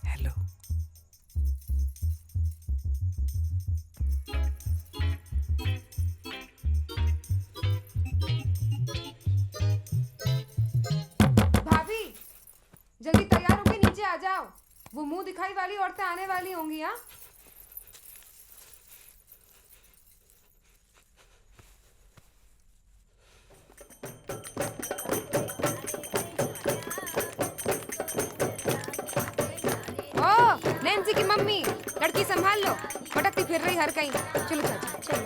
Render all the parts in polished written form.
Hello. भाभी जल्दी तैयार होके नीचे आ जाओ, वो मुंह दिखाई वाली औरतें आने वाली होंगी। हाँ ओ नैन्सी की मम्मी, लड़की संभाल लो, भटकती फिर रही हर कहीं। चलो चाची चलो।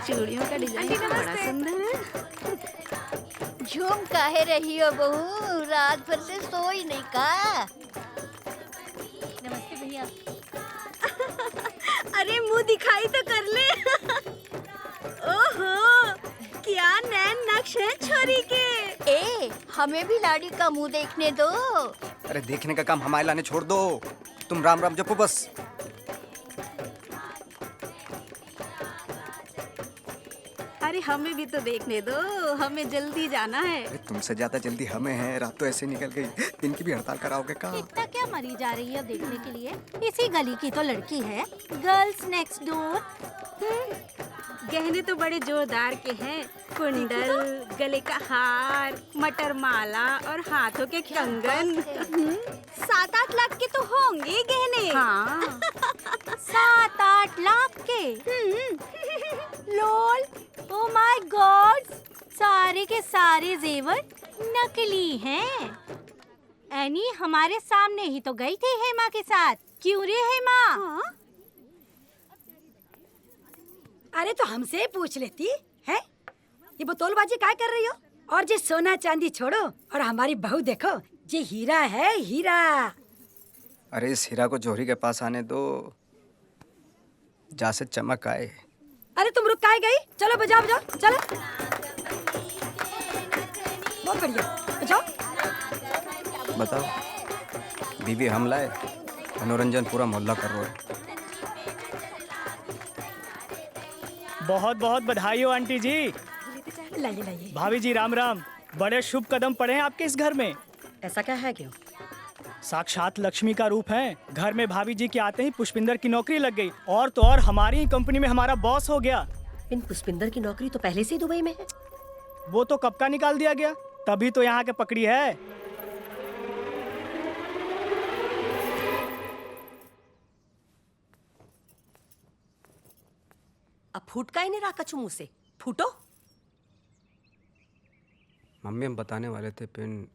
चूड़ियों का डिजाइन आंटी, तो बड़ा नमस्ते। सुंदर है। झूम काहे रही हो बहू, रात भर से सोई नहीं का? नमस्ते भैया। अरे मुंह दिखाई तो कर ले। ओहो, क्या नैन नक्श है छोरी के। ए, हमें भी लाड़ी का मुंह देखने दो। अरे देखने का काम हमारे लाने छोड़ दो, तुम राम राम जपो बस। अरे हमें भी तो देखने दो, हमें जल्दी जाना है। अरे तुमसे ज्यादा जल्दी हमें है, रात तो ऐसे निकल गई, दिन की भी हड़ताल कराओगे का? इतना क्या मरी जा रही है देखने के लिए? इसी गली की तो लड़की है, गर्ल्स नेक्स्ट डोर। गहने तो बड़े जोरदार के हैं, कुंडल, गले का हार, मटर माला और हाथों के कंगन। 7-8 लाख के तो होंगे गहने। हाँ 7-8 लाख के। लोल, ओ माय गॉड, सारे के सारे जेवर नकली हैं। एनी हमारे सामने ही तो गई थी हेमा के साथ, क्यों रे हेमा? हाँ? अरे तो हमसे ही पूछ लेती है, ये बोतलबाजी काय कर रही हो? और जे सोना चांदी छोड़ो और हमारी बहू देखो, ये हीरा है हीरा। अरे इस हीरा को जौहरी के पास आने दो, जा से चमक आए। अरे तुम रुक काय गई? चलो बजाओ बजाओ चलो। बहुत बढ़िया बजाओ। बताओ, बीवी हमला है, मनोरंजन पूरा मोहल्ला कर रहा है। बहुत बहुत बधाई हो आंटी जी। लाइए लाइए। भाभी जी राम राम। बड़े शुभ कदम पड़े हैं आपके इस घर में। ऐसा क्या है क्यों? साक्षात लक्ष्मी का रूप है। घर में भाभी जी के आते ही पुष्पिंदर की नौकरी लग गई, और तो और हमारी ही कंपनी में हमारा बॉस हो गया। इन पुष्पिंदर की नौकरी तो पहले से ही दुबई में है। वो तो कब का निकाल दिया गया, तभी तो यहाँ के पकड़ी है। अब फूट का ही नहीं रहा कछु मुंह से, फूटो। मम्मी हम बताने वाले थे, पिन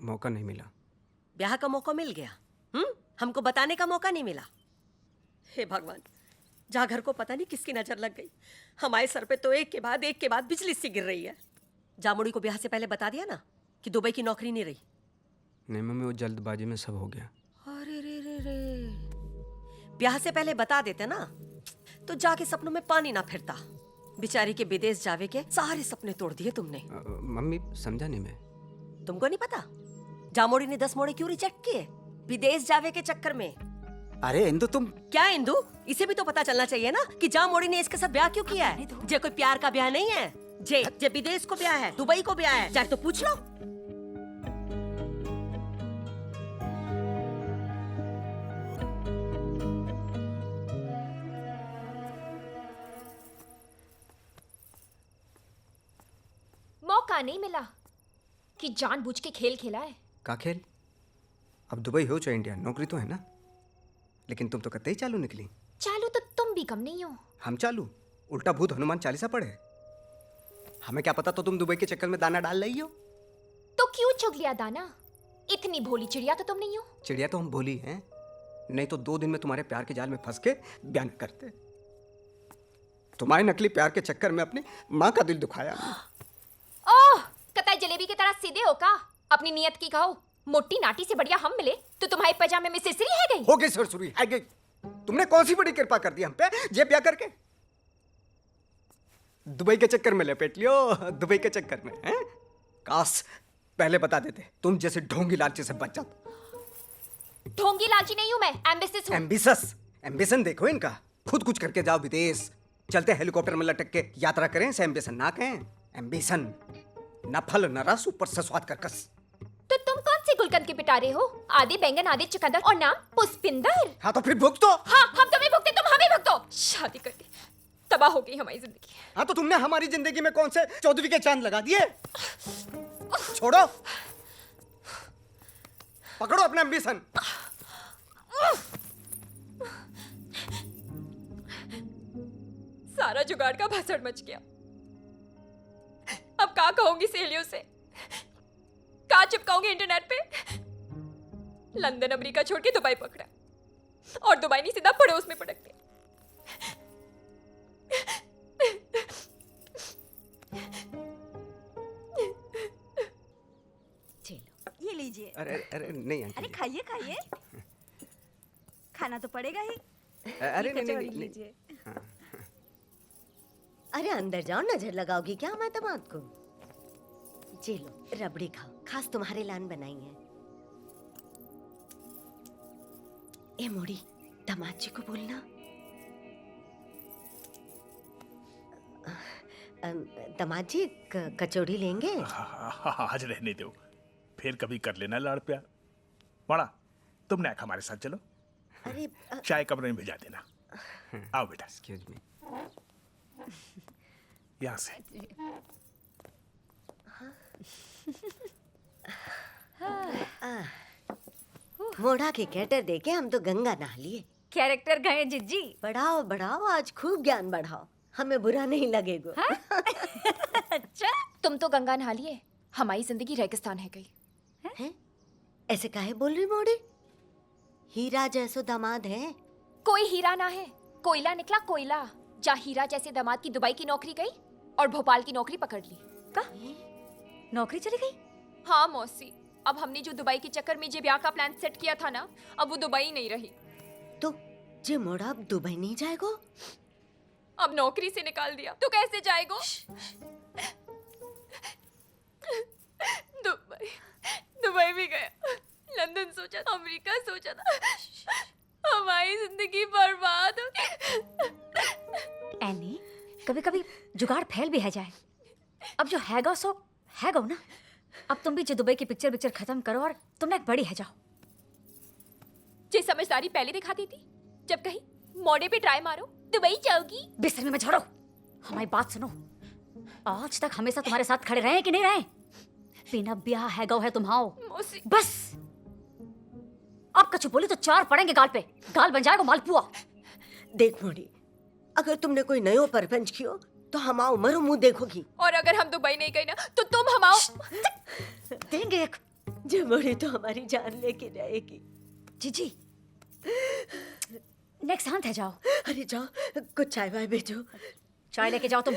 मौका नहीं मिला। ब्याह का मौका मिल गया, हमको बताने का मौका नहीं मिला। हे भगवान, जहाँ घर को पता नहीं किसकी नजर लग गई। हमारे सर पे तो एक के बाद बिजली सी गिर रही है। जामुड़ी को ब्याह से पहले बता दिया ना कि दुबई की नौकरी नहीं रही। नहीं मम्मी, वो जल्दबाजी में सब हो गया। अरे रे रे रे, ब्याह से पहले बता देते ना तो जाके सपनों में पानी ना फिरता। बेचारी के विदेश जावे के सारे सपने तोड़ दिए तुमने। मम्मी समझा नहीं मैं। तुमको नहीं पता जामोड़ी ने 10 मोड़े क्यों रिजेक्ट किए? विदेश जावे के चक्कर में। अरे इंदु तुम क्या इंदु, इसे भी तो पता चलना चाहिए ना कि जामोड़ी ने इसके साथ ब्याह क्यों किया है। जे कोई प्यार का ब्याह नहीं है, जे विदेश को ब्याह है, दुबई को ब्याह है, जाके तो पूछ लो। मौका नहीं मिला कि जानबूझ के खेल खेला है। का खेल? अब दुबई हो चाहे इंडिया, नौकरी तो है ना। लेकिन तुम तो कतई ही चालू निकली। चालू तो तुम भी कम नहीं हो। हम चालू, उल्टा भूत हनुमान चालीसा पढ़े। हमें क्या पता तो तुम दुबई के चक्कर में दाना डाल रही हो। तो क्यों चुग लिया दाना? इतनी भोली चिड़िया तो तुम नहीं हो। चिड़िया तो हम भोली हैं, नहीं तो 2 दिन में तुम्हारे प्यार के जाल में फंस के बयान करते। तुम्हारे नकली प्यार के चक्कर में अपनी माँ का दिल दुखाया। ओह, कतई जलेबी की तरह सीधे हो का? अपनी नियत की कहो। मोटी नाटी से बढ़िया हम मिले तो तुम्हारे पजामे में सिरसिरी है गई। हो गई सरसुरी, है गई। तुमने कौन सी बड़ी कृपा कर दी हम पे, जे ब्याह करके दुबई के चक्कर में लपेट लियो। दुबई के चक्कर में हैं? काश पहले बता देते, तुम जैसे ढोंगी लालची से बच जाता। ढोंगी लालची नहीं हूं मैं, एम्बिशियस हूं। एम्बिशस, एम्बिशन देखो इनका। खुद कुछ करके जाओ विदेश, चलते हेलीकॉप्टर में लटक के यात्रा करें, से एम्बिशन ना कहें। एम्बिशन, न फल न रस, ऊपर से स्वाद का कस। तो तुम कौन सी गुलकंद के पिटारे हो? आधे बैंगन आधे चुकंदर और नाम पुष्पिंदर। हाँ तो फिर भुग तो। हाँ, हम तुम्हें भुगते, तुम हमें भुगतो। शादी करके तबाह हो गई हमारी जिंदगी। हाँ तो तुमने हमारी जिंदगी में कौन से चौधरी के चांद लगा दिए? छोड़ो, पकड़ो अपना एम्बिशन। सारा जुगाड़ का भसड़ मच गया। अब क्या कहूंगी सहेलियों से, क्या चिपकाऊंगी इंटरनेट पे? लंदन अमेरिका छोड़ के दुबई पकड़ा, और दुबई नहीं सीधा पड़ोस में पटक दिया। चलो ये लीजिए। अरे अरे नहीं आंटी अरे जी। खाइए खाइए, खाना तो पड़ेगा ही। अरे नहीं कचौड़ी नहीं, नहीं। लीजिए। अरे अंदर जाओ, नजर लगाओगी क्या हमारे दामाद को? जी लो, रबड़ी खाओ, खास तुम्हारे लान बनाई है। ए मोड़ी, दामाद जी को बोलना। दामाद जी कचौड़ी लेंगे? आज रहने दो, फिर कभी कर लेना लाड़ प्यार। बड़ा, तुम नाक हमारे साथ चलो, अरे चाय कमरे में भेजा देना। आओ बेटा, एक्सक्यूज मी। यहाँ से। मोड़ा के कैटर देके हम तो गंगा नहा लिए। कैरेक्टर गए जिज्जी। बढ़ाओ बढ़ाओ, आज खूब ज्ञान बढ़ाओ, हमें बुरा नहीं लगेगा। अच्छा, तुम तो गंगा नहा लिए, हमारी जिंदगी रेगिस्तान है गई। हैं? ऐसे काहे बोल रही मोड़ी? हीरा जैसो दामाद है। कोई हीरा ना है, कोयला निकला कोयला। जा हीरा जैसे दामाद की दुबई की नौकरी गई और भोपाल की नौकरी पकड़ ली। नौकरी चली गई? हाँ मौसी, अब हमने जो दुबई के चक्कर में जे ब्याह का प्लान सेट किया था ना, अब वो दुबई नहीं रही। तो जे मोड़ा अब दुबई नहीं जाएगो? अब नौकरी से निकाल दिया तो कैसे जाएगो? दुबई, दुबई भी गया, लंदन सोचा था, अमेरिका सोचा था, हमारी जिंदगी बर्बाद हो गई। एनी, कभी कभी जुगाड़ फैल भी है जाए। अब जो हैगा सो हैगा ना। अब तुम भी जो दुबई की पिक्चर खत्म करो और तुम एक बड़ी है जाओ। जे समझदारी पहले दिखाती थी, जब कहीं मोड़े पे ट्राई मारो दुबई जाओगी। बिस्तर में मत झाड़ो, हमारी बात सुनो। आज तक हमेशा तुम्हारे साथ खड़े रहे कि नहीं रहे? बिना ब्याह हैगा है तुम्हाओ। मौसी, बस अब कछु बोली तो चार पड़ेंगे गाल पे, गाल बन जाएगा मालपुआ। देख मोड़ी, अगर तुमने कोई नयो परपंच कियो तो हम आओ मरो मुंह देखोगी। और अगर हम दुबई नहीं गए ना तो तुम हमाओ। देंगे एक। जे मोड़ी तो हमारी जान लेके रहेगी। जीजी नेक्स्ट शांत है जाओ। अरे जाओ, कुछ चाय वाय भेजो। चाय लेके जाओ तुम।